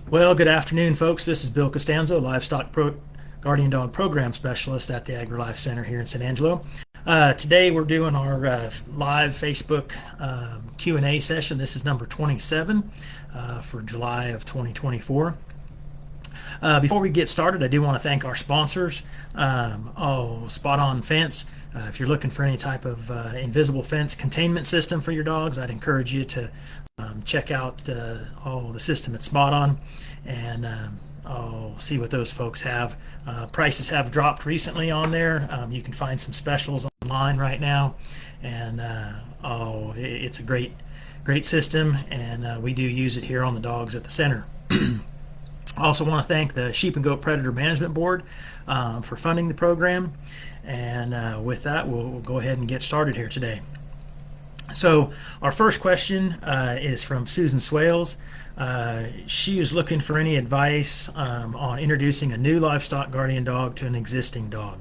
Well, good afternoon, folks. This is Bill Costanzo, Guardian Dog Program Specialist at the AgriLife Center here in San Angelo. Today we're doing our live Facebook Q&A session. This is number 27 for July of 2024. Before we get started, I do want to thank our sponsors. Spot On Fence. If you're looking for any type of invisible fence containment system for your dogs, I'd encourage you to check out the system at Spot On and see what those folks have. Prices have dropped recently on there. You can find some specials online right now, and it's a great system, and we do use it here on the dogs at the center. I also want to thank the Sheep and Goat Predator Management Board for funding the program. And with that, we'll go ahead and get started here today. So our first question is from Susan Swales. She is looking for any advice on introducing a new livestock guardian dog to an existing dog.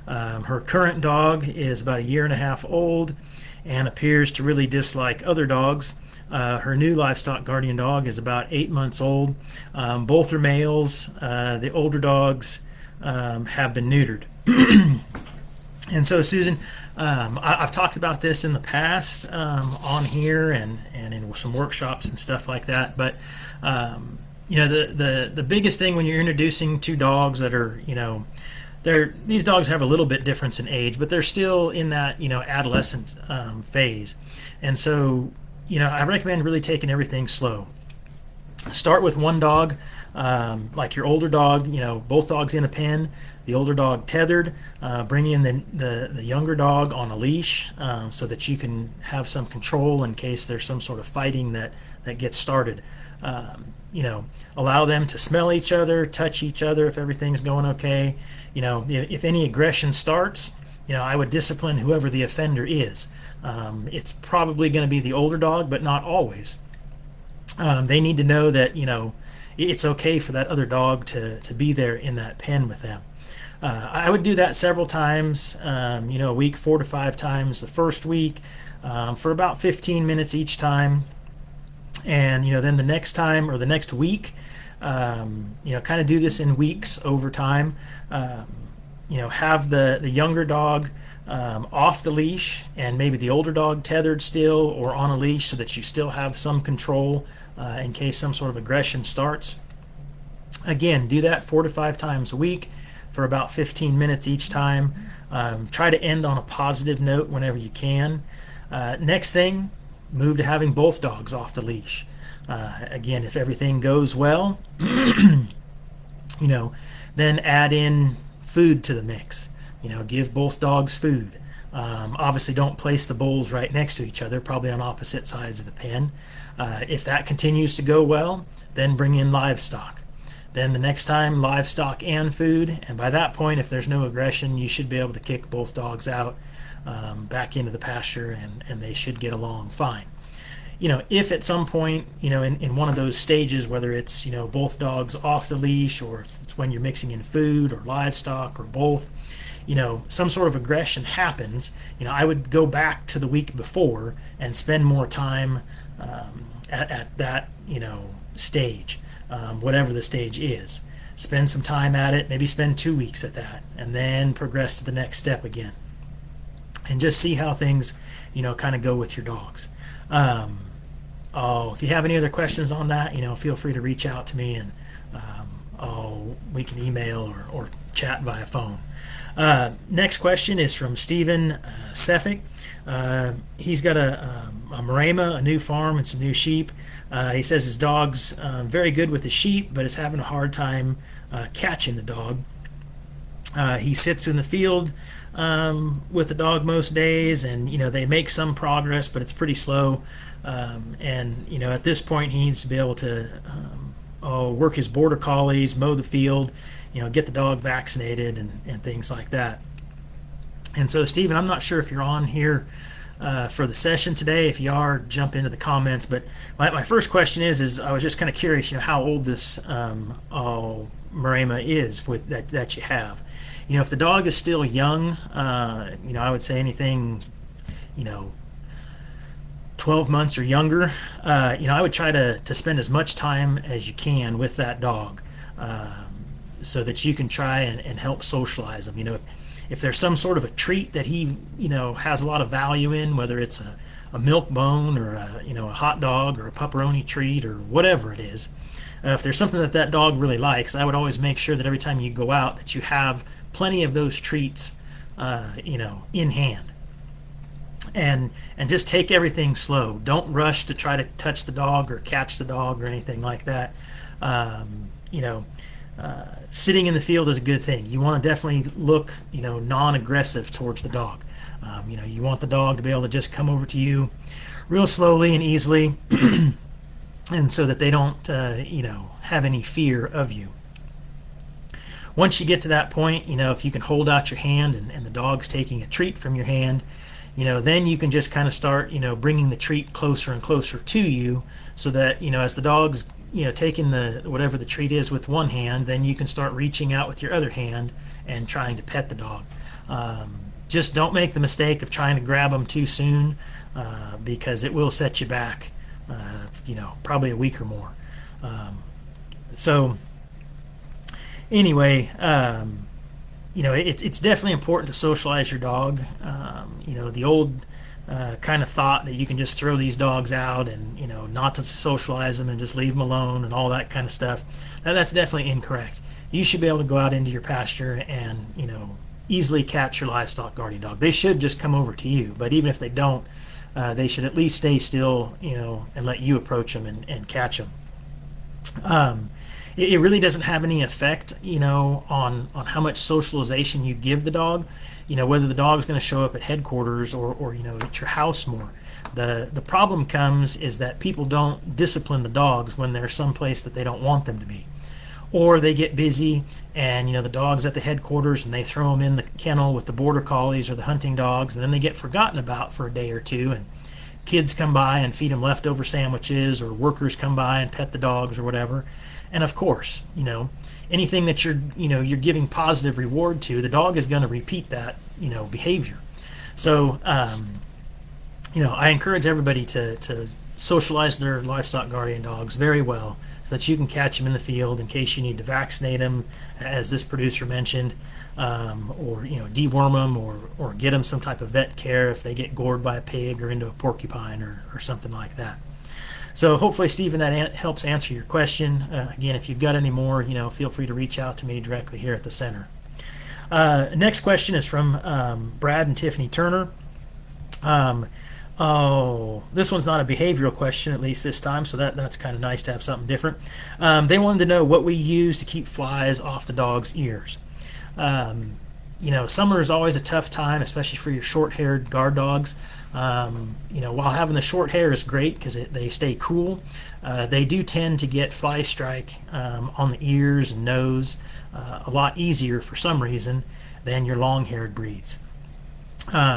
Her current dog is about a year and a half old and appears to really dislike other dogs. Her new livestock guardian dog is about 8 months old. Both are males. The older dogs have been neutered. And so, Susan, I've talked about this in the past on here and in some workshops and stuff like that. But the biggest thing when you're introducing two dogs that are these dogs have a little bit difference in age, but they're still in that adolescent phase. And so I recommend really taking everything slow. Start with one dog, like your older dog, both dogs in a pen, the older dog tethered. Bring in the younger dog on a leash so that you can have some control in case there's some sort of fighting that gets started. Allow them to smell each other, touch each other if everything's going okay. If any aggression starts, I would discipline whoever the offender is. It's probably going to be the older dog, but not always. They need to know that it's okay for that other dog to be there in that pen with them. I would do that several times, a week, 4 to 5 times the first week, for about 15 minutes each time. And then the next time or the next week, kind of do this in weeks over time. Have the younger dog off the leash and maybe the older dog tethered still or on a leash so that you still have some control in case some sort of aggression starts. Again, do that 4 to 5 times a week for about 15 minutes each time. Try to end on a positive note whenever you can. Next thing, move to having both dogs off the leash. Again, if everything goes well, then add in food to the mix. Give both dogs food. Obviously, don't place the bowls right next to each other, probably on opposite sides of the pen. If that continues to go well, then bring in livestock. Then the next time, livestock and food. And by that point, if there's no aggression, you should be able to kick both dogs out back into the pasture, and they should get along fine. If at some point, in one of those stages, whether it's, both dogs off the leash or if it's when you're mixing in food or livestock or both, some sort of aggression happens, I would go back to the week before and spend more time at that, stage, whatever the stage is. Spend some time at it, maybe spend 2 weeks at that, and then progress to the next step again. And just see how things, kind of go with your dogs. If you have any other questions on that, feel free to reach out to me, and we can email or chat via phone. Next question is from Stephen Sefik. He's got a Marema, a new farm, and some new sheep. He says his dog's very good with the sheep, but is having a hard time catching the dog. He sits in the field with the dog most days, and they make some progress, but it's pretty slow. And at this point, he needs to be able to work his border collies, mow the field, get the dog vaccinated, and things like that. And so, Stephen, I'm not sure if you're on here for the session today. If you are, jump into the comments. But my first question is I was just kind of curious, how old this Marema is that you have. If the dog is still young, I would say anything, 12 months or younger, I would try to spend as much time as you can with that dog, so that you can try and help socialize them. If there's some sort of a treat that he, has a lot of value in, whether it's a milk bone or a hot dog or a pepperoni treat or whatever it is, if there's something that dog really likes, I would always make sure that every time you go out that you have plenty of those treats, in hand. And just take everything slow. Don't rush to try to touch the dog or catch the dog or anything like that. Sitting in the field is a good thing. You want to definitely look, non-aggressive towards the dog. You want the dog to be able to just come over to you real slowly and easily, and so that they don't, have any fear of you. Once you get to that point, if you can hold out your hand and the dog's taking a treat from your hand, then you can just kind of start, bringing the treat closer and closer to you, so that, as the dog's, taking the whatever the treat is with one hand, then you can start reaching out with your other hand and trying to pet the dog. Just don't make the mistake of trying to grab them too soon, because it will set you back, probably a week or more. So anyway, it's definitely important to socialize your dog. The old kind of thought that you can just throw these dogs out and, not to socialize them and just leave them alone and all that kind of stuff. That's definitely incorrect. You should be able to go out into your pasture and, easily catch your livestock guardian dog. They should just come over to you, but even if they don't, they should at least stay still, and let you approach them and catch them. It really doesn't have any effect, on how much socialization you give the dog, whether the dog's going to show up at headquarters or at your house more. The problem comes is that people don't discipline the dogs when they're someplace that they don't want them to be. Or they get busy and, the dog's at the headquarters and they throw them in the kennel with the border collies or the hunting dogs, and then they get forgotten about for a day or two, and kids come by and feed them leftover sandwiches, or workers come by and pet the dogs or whatever. And of course, anything that you're giving positive reward to, the dog is going to repeat that, behavior. So, I encourage everybody to socialize their livestock guardian dogs very well, so that you can catch them in the field in case you need to vaccinate them, as this producer mentioned, or deworm them, or get them some type of vet care if they get gored by a pig or into a porcupine or something like that. So hopefully, Stephen, that helps answer your question. Again, if you've got any more, feel free to reach out to me directly here at the center. Next question is from Brad and Tiffany Turner. This one's not a behavioral question, at least this time, so that's kind of nice to have something different. They wanted to know what we use to keep flies off the dog's ears. Summer is always a tough time, especially for your short-haired guard dogs. While having the short hair is great because they stay cool, they do tend to get fly strike on the ears and nose a lot easier for some reason than your long-haired breeds.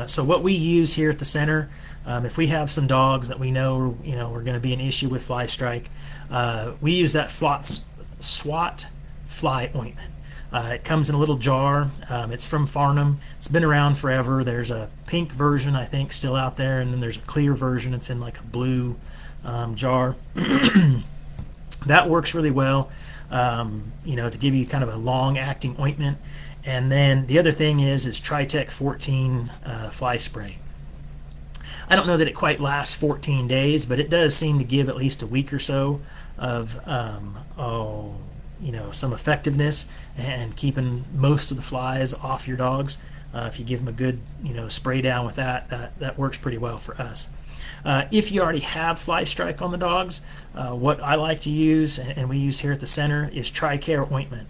So what we use here at the center, if we have some dogs that we know are going to be an issue with fly strike, we use that SWAT fly ointment. It comes in a little jar. It's from Farnham. It's been around forever. There's a pink version, I think, still out there, and then there's a clear version. It's in like a blue jar. That works really well, to give you kind of a long-acting ointment. And then the other thing is Tritech 14 fly spray. I don't know that it quite lasts 14 days, but it does seem to give at least a week or so of some effectiveness and keeping most of the flies off your dogs. If you give them a good spray down with that works pretty well for us. If you already have fly strike on the dogs, what I like to use and we use here at the center is Tricare ointment.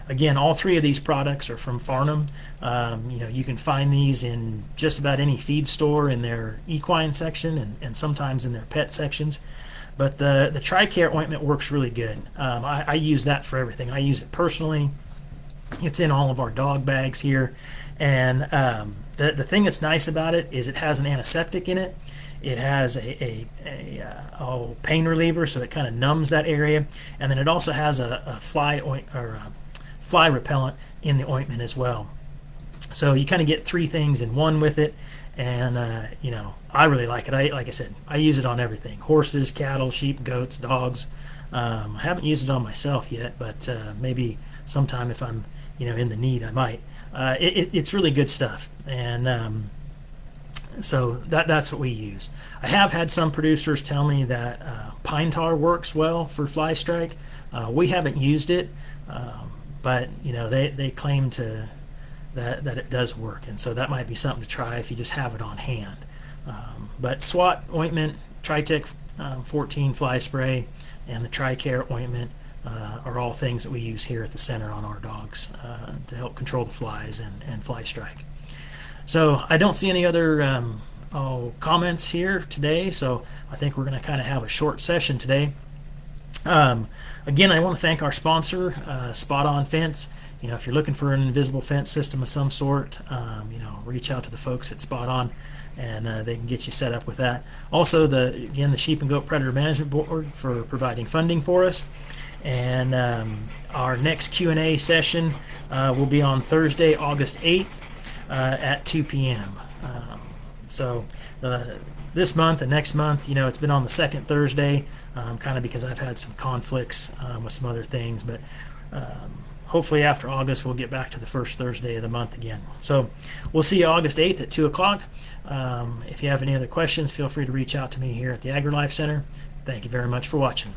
Again, all three of these products are from Farnham. You can find these in just about any feed store in their equine section and sometimes in their pet sections. But the Tricare ointment works really good. I use that for everything. I use it personally. It's in all of our dog bags here. And the thing that's nice about it is it has an antiseptic in it. It has a pain reliever, so it kind of numbs that area. And then it also has a fly repellent in the ointment as well. So you kind of get three things in one with it, and I really like it. Like I said, I use it on everything: horses, cattle, sheep, goats, dogs. I haven't used it on myself yet, but maybe sometime if I'm in the need, I might. It's really good stuff, and so that's what we use. I have had some producers tell me that pine tar works well for fly strike. We haven't used it, but they claim that it does work, and so that might be something to try if you just have it on hand. But SWAT ointment, Tritech 14 fly spray, and the TriCare ointment are all things that we use here at the center on our dogs to help control the flies and fly strike. So I don't see any other comments here today, so I think we're going to kind of have a short session today. Again, I want to thank our sponsor, Spot On Fence. If you're looking for an invisible fence system of some sort, reach out to the folks at Spot On, and they can get you set up with that. Also, the Sheep and Goat Predator Management Board for providing funding for us. And our next Q&A session will be on Thursday, August 8th at 2 p.m. So this month and next month, it's been on the second Thursday, kind of because I've had some conflicts with some other things. But hopefully after August, we'll get back to the first Thursday of the month again. So we'll see you August 8th at 2 o'clock. If you have any other questions, feel free to reach out to me here at the AgriLife Center. Thank you very much for watching.